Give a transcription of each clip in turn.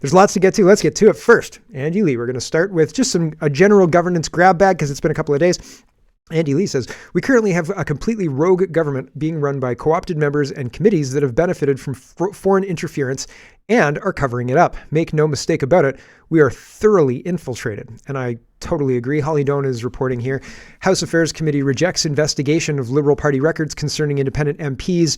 There's lots to get to. Let's get to it first. Andy Lee, we're going to start with just a general governance grab bag because it's been a couple of days. Andy Lee says, we currently have a completely rogue government being run by co-opted members and committees that have benefited from foreign interference and are covering it up. Make no mistake about it, we are thoroughly infiltrated. And I totally agree. Holly Doan is reporting here. House Affairs Committee rejects investigation of Liberal Party records concerning independent MPs.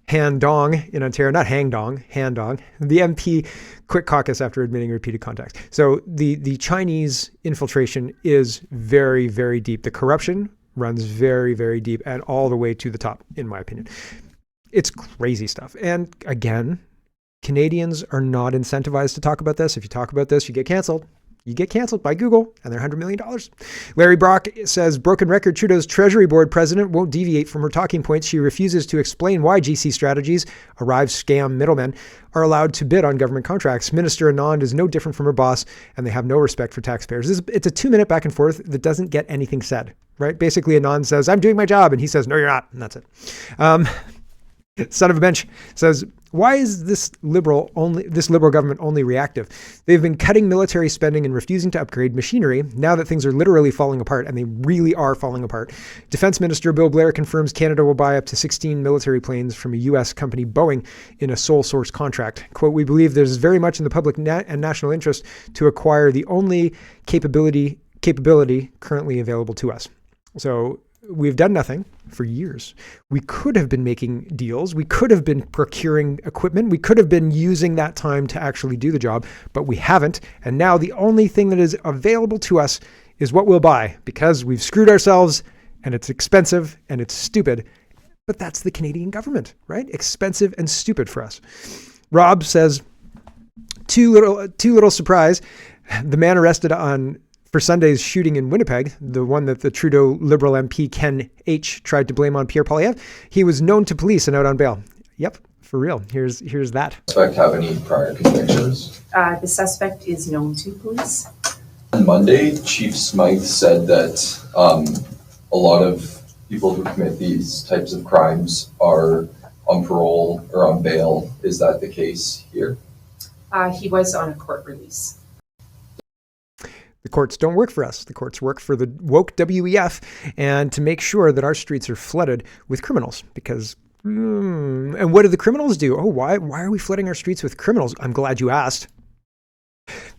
Han Dong in Ontario, not Hang Dong, Han Dong. The MP quit caucus after admitting repeated contacts. So the Chinese infiltration is very, very deep. The corruption runs very, very deep and all the way to the top, in my opinion. It's crazy stuff. And again, Canadians are not incentivized to talk about this. If you talk about this, you get canceled. You get canceled by Google and they're $100 million. Larry Brock says, broken record, Trudeau's Treasury Board president won't deviate from her talking points. She refuses to explain why GC Strategies, arrived scam middlemen, are allowed to bid on government contracts. Minister Anand is no different from her boss and they have no respect for taxpayers. It's a 2-minute back and forth that doesn't get anything said, right? Basically, Anand says, I'm doing my job. And he says, no, you're not. And that's it. Son of a bench says, why is this liberal government only reactive? They've been cutting military spending and refusing to upgrade machinery now that things are literally falling apart, and they really are falling apart. Defense Minister Bill Blair confirms Canada will buy up to 16 military planes from a U.S. company, Boeing, in a sole source contract. Quote, we believe there's very much in the public and national interest to acquire the only capability currently available to us. So we've done nothing for years. We could have been making deals. We could have been procuring equipment. We could have been using that time to actually do the job, but we haven't. And now the only thing that is available to us is what we'll buy because we've screwed ourselves and it's expensive and it's stupid. But that's the Canadian government, right? Expensive and stupid for us. Rob says, too little surprise. The man arrested for Sunday's shooting in Winnipeg, the one that the Trudeau Liberal MP Ken H. tried to blame on Pierre Poilievre, he was known to police and out on bail. Yep, for real. Here's that. Suspect have any prior convictions? The suspect is known to police. On Monday, Chief Smythe said that a lot of people who commit these types of crimes are on parole or on bail. Is that the case here? He was on a court release. The courts don't work for us. The courts work for the woke WEF and to make sure that our streets are flooded with criminals because, and what do the criminals do? Oh, why are we flooding our streets with criminals? I'm glad you asked.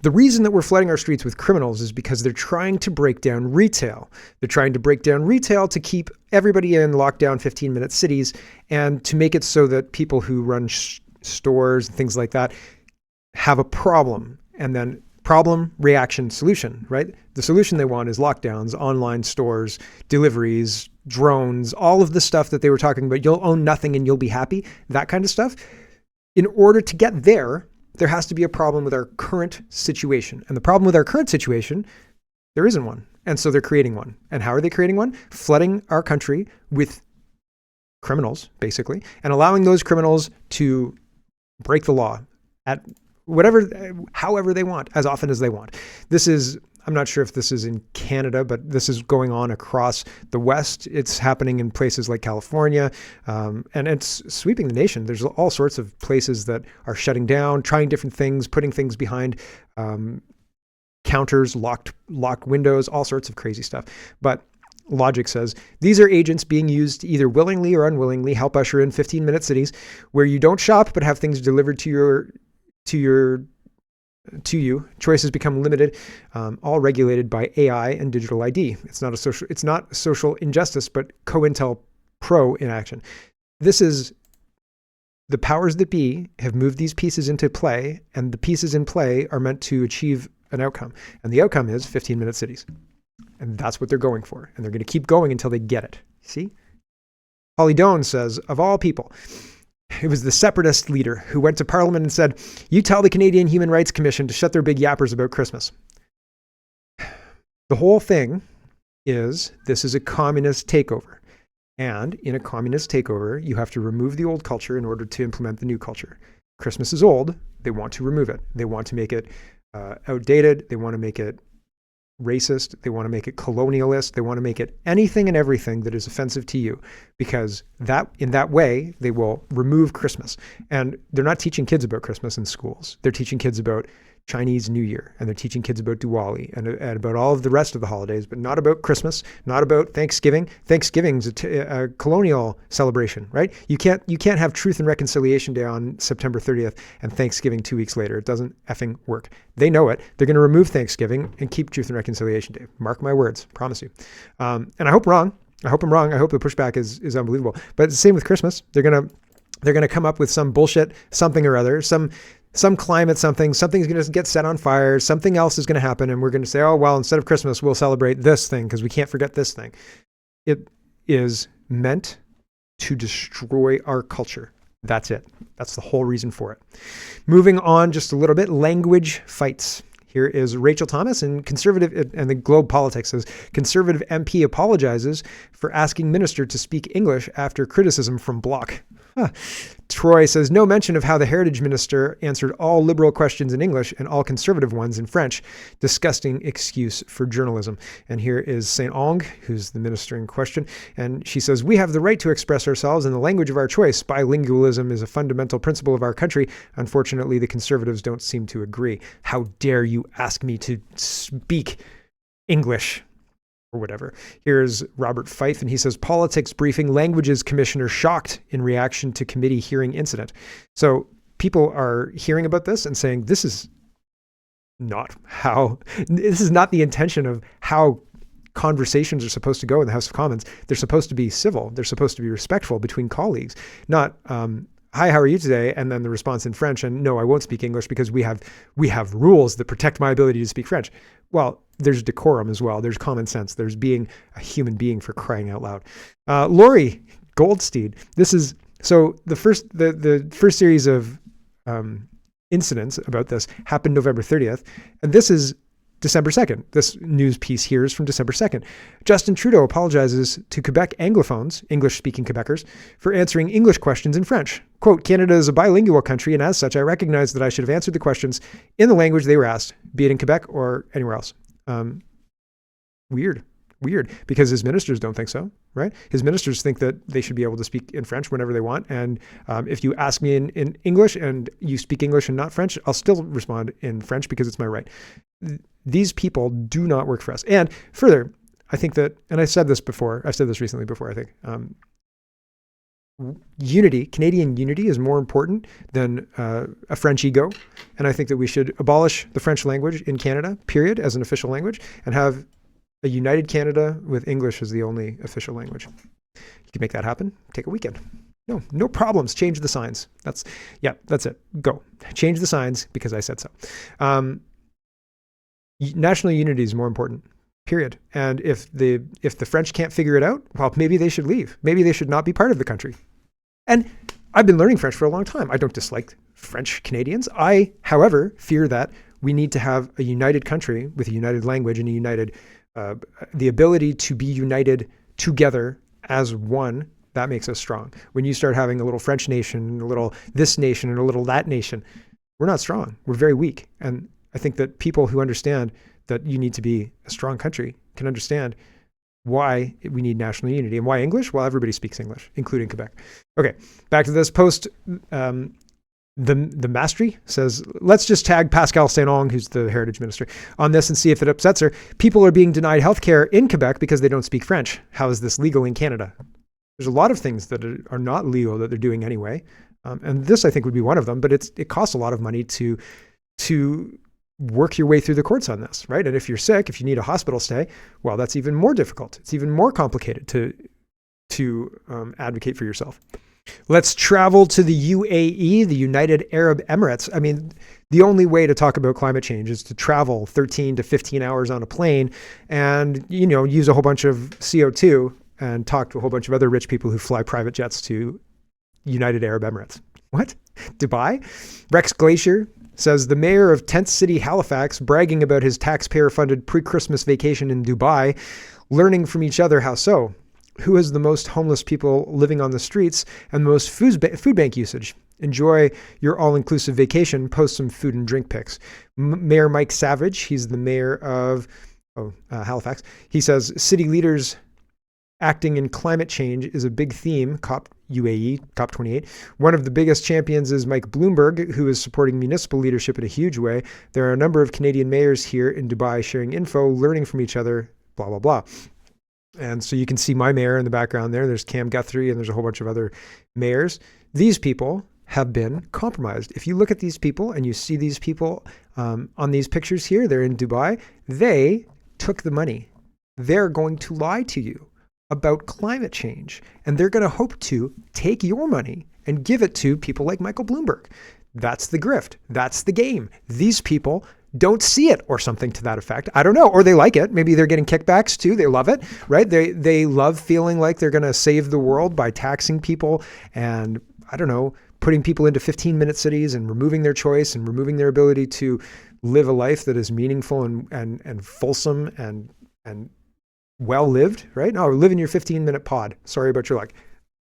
The reason that we're flooding our streets with criminals is because they're trying to break down retail. They're trying to break down retail to keep everybody in lockdown 15-minute cities and to make it so that people who run stores and things like that have a problem and then problem, reaction, solution, right? The solution they want is lockdowns, online stores, deliveries, drones, all of the stuff that they were talking about. You'll own nothing and you'll be happy, that kind of stuff. In order to get there has to be a problem with our current situation. And the problem with our current situation, there isn't one. And so they're creating one. And how are they creating one? Flooding our country with criminals, basically, and allowing those criminals to break the law at however they want, as often as they want. I'm not sure if this is in Canada, but this is going on across the West. It's happening in places like California, and it's sweeping the nation. There's all sorts of places that are shutting down, trying different things, putting things behind counters, locked windows, all sorts of crazy stuff. But logic says these are agents being used to either willingly or unwillingly help usher in 15-minute cities where you don't shop but have things delivered to you. Choices become limited, all regulated by AI and digital ID. It's not social injustice, but COINTELPRO in action. This is the powers that be have moved these pieces into play, and the pieces in play are meant to achieve an outcome. And the outcome is 15-minute cities. And that's what they're going for. And they're going to keep going until they get it. See? Holly Doan says, of all people, it was the separatist leader who went to Parliament and said, you tell the Canadian Human Rights Commission to shut their big yappers about Christmas. The whole thing is this is a communist takeover. And in a communist takeover, you have to remove the old culture in order to implement the new culture. Christmas is old. They want to remove it. They want to make it outdated. They want to make it racist. They want to make it colonialist. They want to make it anything and everything that is offensive to you, because in that way, they will remove Christmas. And they're not teaching kids about Christmas in schools. They're teaching kids about Chinese New Year, and they're teaching kids about Diwali and about all of the rest of the holidays, but not about Christmas, not about Thanksgiving. Thanksgiving's a colonial celebration, right? You can't have Truth and Reconciliation Day on September 30th and Thanksgiving 2 weeks later. It doesn't effing work. They know it. They're going to remove Thanksgiving and keep Truth and Reconciliation Day. Mark my words, promise you. And I hope wrong. I hope I'm wrong. I hope the pushback is unbelievable. But it's the same with Christmas. They're gonna come up with some bullshit, something or other, some climate something's going to get set on fire, something else is going to happen, and we're going to say, oh, well, instead of Christmas, we'll celebrate this thing because we can't forget this thing. It is meant to destroy our culture. That's it. That's the whole reason for it. Moving on just a little bit, language fights. Here is Rachel Thomas, and the Globe Politics says, Conservative MP apologizes for asking minister to speak English after criticism from Bloc. Troy says, no mention of how the Heritage Minister answered all Liberal questions in English and all Conservative ones in French. Disgusting excuse for journalism. And here is St. Ong, who's the minister in question. And she says, we have the right to express ourselves in the language of our choice. Bilingualism is a fundamental principle of our country. Unfortunately, the Conservatives don't seem to agree. How dare you ask me to speak English? Or whatever. Here's Robert Fife, and he says, Politics Briefing, Languages Commissioner shocked in reaction to committee hearing incident. So people are hearing about this and saying, this is not the intention of how conversations are supposed to go in the House of Commons. They're supposed to be civil. They're supposed to be respectful between colleagues, not, hi, how are you today? And then the response in French, and no, I won't speak English because we have rules that protect my ability to speak French. Well, there's decorum as well. There's common sense. There's being a human being, for crying out loud. Lori Goldstein. This is so the first series of incidents about this happened November 30th, and this is December 2nd. This news piece here is from December 2nd. Justin Trudeau apologizes to Quebec Anglophones, English-speaking Quebecers, for answering English questions in French. Quote, Canada is a bilingual country, and as such, I recognize that I should have answered the questions in the language they were asked, be it in Quebec or anywhere else. Weird, because his ministers don't think so, right? His ministers think that they should be able to speak in French whenever they want. And if you ask me in English and you speak English and not French, I'll still respond in French because it's my right. These people do not work for us. And further, I think that, and I've said this recently before, I think, Canadian unity is more important than a French ego. And I think that we should abolish the French language in Canada, period, as an official language, and have a united Canada with English as the only official language. You can make that happen. Take a weekend. No problems. Change the signs. That's it. Go. Change the signs because I said so. National unity is more important. Period. And if the French can't figure it out, well, maybe they should leave. Maybe they should not be part of the country. And I've been learning French for a long time. I don't dislike French Canadians. I, however, fear that we need to have a united country with a united language and the ability to be united together as one. That makes us strong. When you start having a little French nation, a little this nation, and a little that nation, we're not strong. We're very weak. And I think that people who understand that you need to be a strong country can understand why we need national unity. And why English? Well, everybody speaks English, including Quebec. Okay, back to this post. The Mastery says, let's just tag Pascal Saint-Onge, who's the Heritage Minister, on this and see if it upsets her. People are being denied healthcare in Quebec because they don't speak French. How is this legal in Canada? There's a lot of things that are not legal that they're doing anyway. And this, I think, would be one of them, but it costs a lot of money to work your way through the courts on this, right? And if you're sick, if you need a hospital stay, well, that's even more difficult. It's even more complicated to advocate for yourself. Let's travel to the UAE, the United Arab Emirates. I mean, the only way to talk about climate change is to travel 13 to 15 hours on a plane and, use a whole bunch of CO2 and talk to a whole bunch of other rich people who fly private jets to United Arab Emirates. What? Dubai? Rex Glacier says the mayor of tent city Halifax bragging about his taxpayer-funded pre-Christmas vacation in Dubai, learning from each other how so. Who has the most homeless people living on the streets and the most food bank usage? Enjoy your all-inclusive vacation. Post some food and drink pics. Mayor Mike Savage, he's the mayor of Halifax. He says city leaders acting in climate change is a big theme, COP UAE, COP28. One of the biggest champions is Mike Bloomberg, who is supporting municipal leadership in a huge way. There are a number of Canadian mayors here in Dubai sharing info, learning from each other, blah, blah, blah. And so you can see my mayor in the background there. There's Cam Guthrie and there's a whole bunch of other mayors. These people have been compromised. If you look at these people and you see these people on these pictures here, they're in Dubai. They took the money. They're going to lie to you about climate change, and they're going to hope to take your money and give it to people like Michael Bloomberg. That's the grift. That's the game. These people don't see it, or something to that effect. I don't know. Or they like it. Maybe they're getting kickbacks too. They love it, right? They love feeling like they're going to save the world by taxing people and, I don't know, putting people into 15-minute cities and removing their choice and removing their ability to live a life that is meaningful and fulsome and well-lived, right? No, live in your 15-minute pod. Sorry about your luck.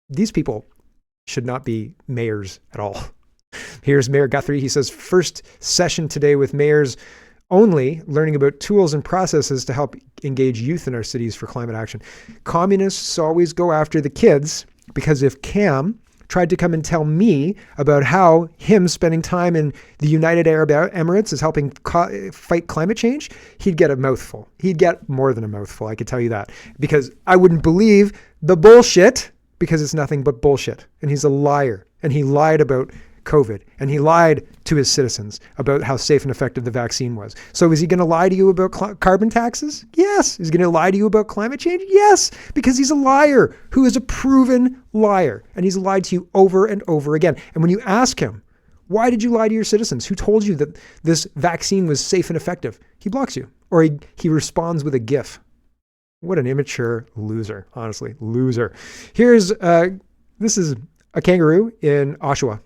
These people should not be mayors at all. Here's Mayor Guthrie. He says, first session today with mayors only, learning about tools and processes to help engage youth in our cities for climate action. Communists always go after the kids, because if Cam tried to come and tell me about how him spending time in the United Arab Emirates is helping fight climate change, he'd get a mouthful. He'd get more than a mouthful, I could tell you that. Because I wouldn't believe the bullshit, because it's nothing but bullshit. And he's a liar. And he lied about COVID. And he lied to his citizens about how safe and effective the vaccine was. So is he going to lie to you about carbon taxes? Yes. Is he going to lie to you about climate change? Yes. Because he's a liar who is a proven liar. And he's lied to you over and over again. And when you ask him, why did you lie to your citizens? Who told you that this vaccine was safe and effective? He blocks you. Or he responds with a GIF. What an immature loser. Honestly, loser. This is a kangaroo in Oshawa.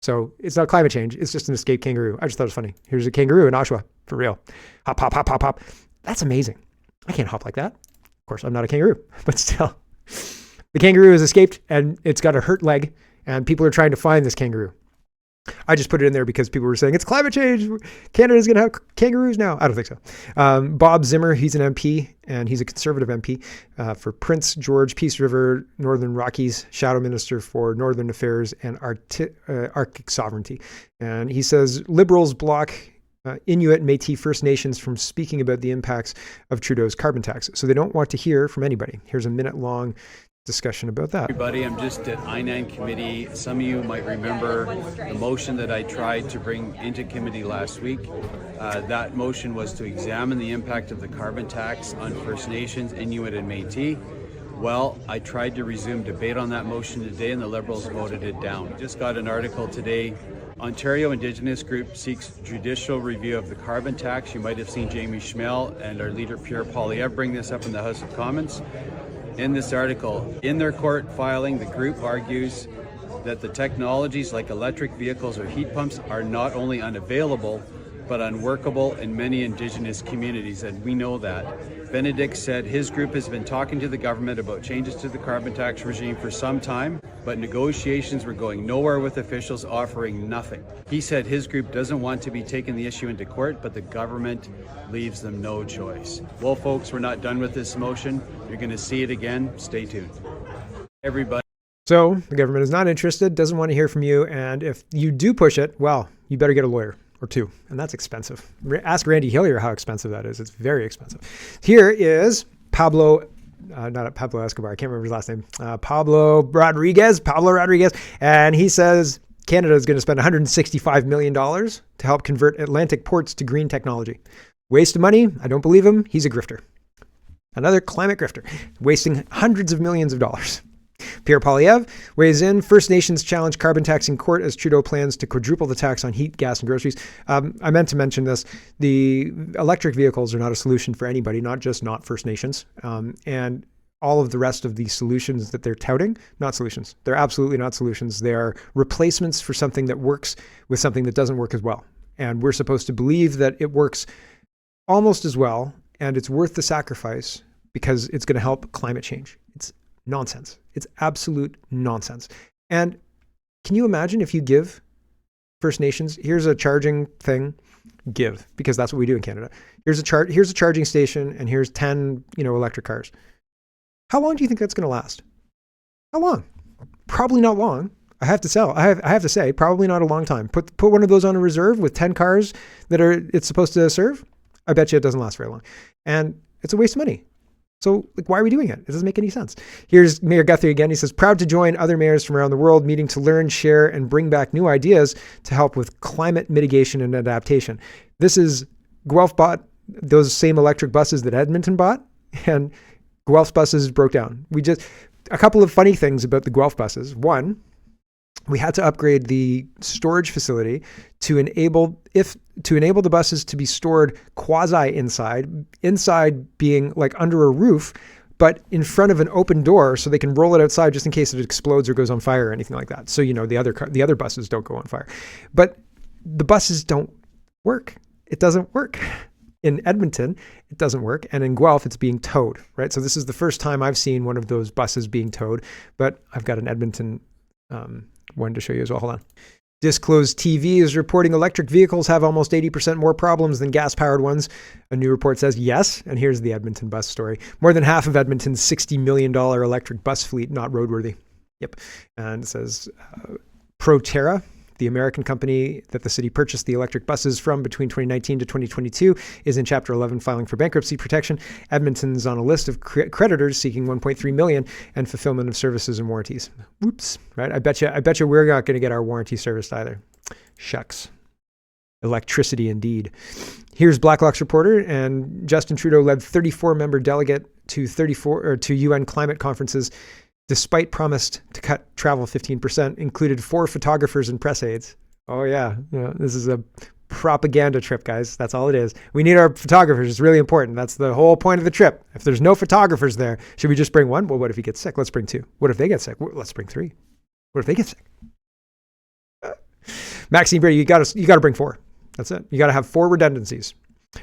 So it's not climate change. It's just an escaped kangaroo. I just thought it was funny. Here's a kangaroo in Oshawa, for real. Hop, hop, hop, hop, hop. That's amazing. I can't hop like that. Of course, I'm not a kangaroo, but still. The kangaroo has escaped, and it's got a hurt leg, and people are trying to find this kangaroo. I just put it in there because people were saying, it's climate change. Canada's going to have kangaroos now. I don't think so. Bob Zimmer, he's an MP, and he's a Conservative MP for Prince George, Peace River, Northern Rockies, Shadow Minister for Northern Affairs and Arctic Sovereignty. And he says Liberals block Inuit and Métis First Nations from speaking about the impacts of Trudeau's carbon tax. So they don't want to hear from anybody. Here's a minute-long discussion about that. Everybody, I'm just at I-9 committee. Some of you might remember the motion that I tried to bring into committee last week. That motion was to examine the impact of the carbon tax on First Nations, Inuit and Métis. Well, I tried to resume debate on that motion today and the Liberals voted it down. Just got an article today. Ontario Indigenous Group seeks judicial review of the carbon tax. You might have seen Jamie Schmel and our leader Pierre Poilievre bring this up in the House of Commons. In this article, in their court filing, the group argues that the technologies like electric vehicles or heat pumps are not only unavailable, but unworkable in many Indigenous communities, and we know that. Benedict said his group has been talking to the government about changes to the carbon tax regime for some time, but negotiations were going nowhere with officials offering nothing. He said his group doesn't want to be taking the issue into court, but the government leaves them no choice. Well, folks, we're not done with this motion. You're going to see it again. Stay tuned. Everybody. So the government is not interested, doesn't want to hear from you, and if you do push it, well, you better get a lawyer. Or two, and that's expensive. Ask Randy Hillier how expensive that is. It's very expensive. Here is Pablo, not Pablo Escobar, I can't remember his last name, Pablo Rodriguez, and he says Canada is going to spend $165 million to help convert Atlantic ports to green technology. Waste of money? I don't believe him. He's a grifter. Another climate grifter, wasting hundreds of millions of dollars. Pierre Poilievre weighs in. First Nations challenge carbon tax in court as Trudeau plans to quadruple the tax on heat, gas, and groceries. I meant to mention this. The electric vehicles are not a solution for anybody, not First Nations. And all of the rest of the solutions that they're touting, not solutions. They're absolutely not solutions. They are replacements for something that works with something that doesn't work as well. And we're supposed to believe that it works almost as well, and it's worth the sacrifice because it's going to help climate change. It's nonsense. It's absolute nonsense. And can you imagine if you give First Nations, here's a charging thing, give, because that's what we do in Canada. Here's a charging station, and here's 10, electric cars. How long do you think that's going to last? How long? Probably not long. I have to say, probably not a long time. Put one of those on a reserve with 10 cars that it's supposed to serve. I bet you it doesn't last very long. And it's a waste of money. So why are we doing it? It doesn't make any sense. Here's Mayor Guthrie again. He says, proud to join other mayors from around the world, meeting to learn, share, and bring back new ideas to help with climate mitigation and adaptation. This is Guelph bought those same electric buses that Edmonton bought, and Guelph's buses broke down. A couple of funny things about the Guelph buses. One, we had to upgrade the storage facility to enable the buses to be stored quasi inside being like under a roof, but in front of an open door so they can roll it outside just in case it explodes or goes on fire or anything like that. So, the other buses don't go on fire. But the buses don't work. It doesn't work. In Edmonton, it doesn't work. And in Guelph, it's being towed, right? So this is the first time I've seen one of those buses being towed, but I've got an Edmonton one to show you as well. Hold on. Disclosed TV is reporting electric vehicles have almost 80% more problems than gas-powered ones. A new report says yes, and here's the Edmonton bus story. More than half of Edmonton's $60 million electric bus fleet not roadworthy. Yep. And it says Proterra, the American company that the city purchased the electric buses from between 2019 to 2022, is in Chapter 11 filing for bankruptcy protection. Edmonton's on a list of creditors seeking $1.3 million and fulfillment of services and warranties. Whoops, right? I bet you we're not going to get our warranty serviced either. Shucks. Electricity indeed. Here's Blacklock's reporter, and Justin Trudeau led 34-member delegate to UN climate conferences, despite promised to cut travel 15%, included 4 photographers and press aides. Oh yeah, this is a propaganda trip, guys. That's all it is. We need our photographers. It's really important. That's the whole point of the trip. If there's no photographers there, should we just bring one? Well, what if he gets sick? Let's bring 2. What if they get sick? Let's bring 3. What if they get sick? Maxime Bernier, you got to bring 4. That's it. You got to have 4 redundancies.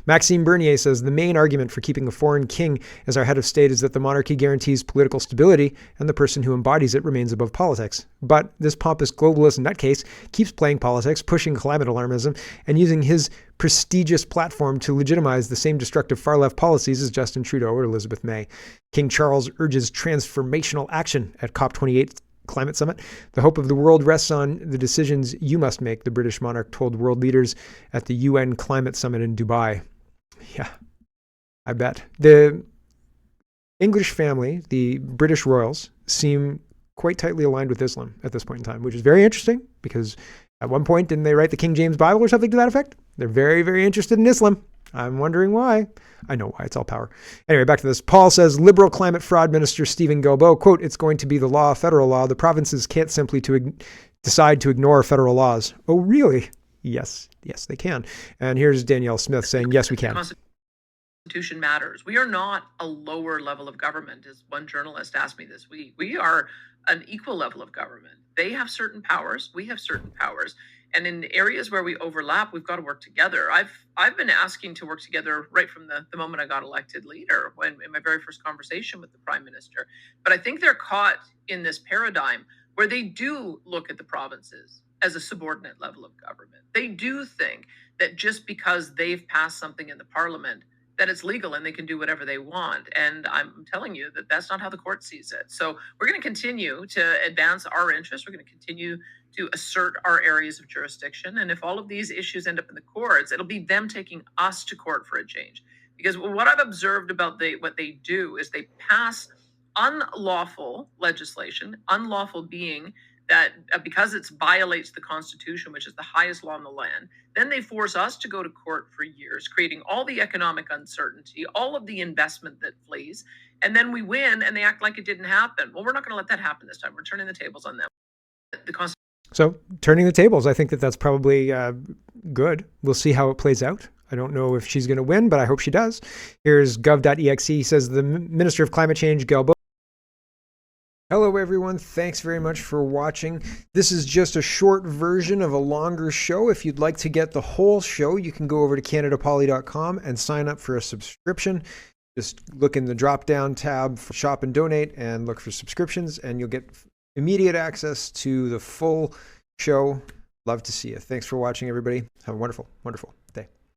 Maxime Bernier says the main argument for keeping a foreign king as our head of state is that the monarchy guarantees political stability and the person who embodies it remains above politics. But this pompous globalist nutcase keeps playing politics, pushing climate alarmism, and using his prestigious platform to legitimize the same destructive far-left policies as Justin Trudeau or Elizabeth May. King Charles urges transformational action at COP28 Climate Summit. The hope of the world rests on the decisions you must make, the British monarch told world leaders at the UN Climate Summit in Dubai. Yeah, I bet. The English family, the British royals, seem quite tightly aligned with Islam at this point in time, which is very interesting because at one point, didn't they write the King James Bible or something to that effect? They're very, very interested in Islam. I'm wondering why. I know why. It's all power. Anyway, back to this. Paul says, Liberal climate fraud minister Stephen Guilbeault, quote, it's going to be the law, federal law. The provinces can't simply decide to ignore federal laws. Oh, really? Yes, they can. And here's Danielle Smith saying, yes, we can. Constitution matters. We are not a lower level of government, as one journalist asked me this week. We are an equal level of government. They have certain powers. We have certain powers. And in areas where we overlap, we've got to work together. I've been asking to work together right from the moment I got elected leader, in my very first conversation with the Prime Minister. But I think they're caught in this paradigm where they do look at the provinces as a subordinate level of government. They do think that just because they've passed something in the Parliament, that it's legal and they can do whatever they want. And I'm telling you that that's not how the court sees it. So we're going to continue to advance our interests. We're going to continue to assert our areas of jurisdiction. And if all of these issues end up in the courts, it'll be them taking us to court for a change. Because what I've observed about what they do is they pass unlawful legislation, unlawful being that because it violates the Constitution, which is the highest law in the land, then they force us to go to court for years, creating all the economic uncertainty, all of the investment that flees, and then we win and they act like it didn't happen. Well, we're not going to let that happen this time. We're turning the tables on them. So turning the tables, I think that's probably good. We'll see how it plays out. I don't know if she's going to win, but I hope she does. Here's gov.exe. He says the Minister of Climate Change, Guilbeault. Hello, everyone. Thanks very much for watching. This is just a short version of a longer show. If you'd like to get the whole show, you can go over to CanadaPoly.com and sign up for a subscription. Just look in the drop-down tab for Shop and Donate and look for subscriptions, and you'll get immediate access to the full show. Love to see you. Thanks for watching, everybody. Have a wonderful, wonderful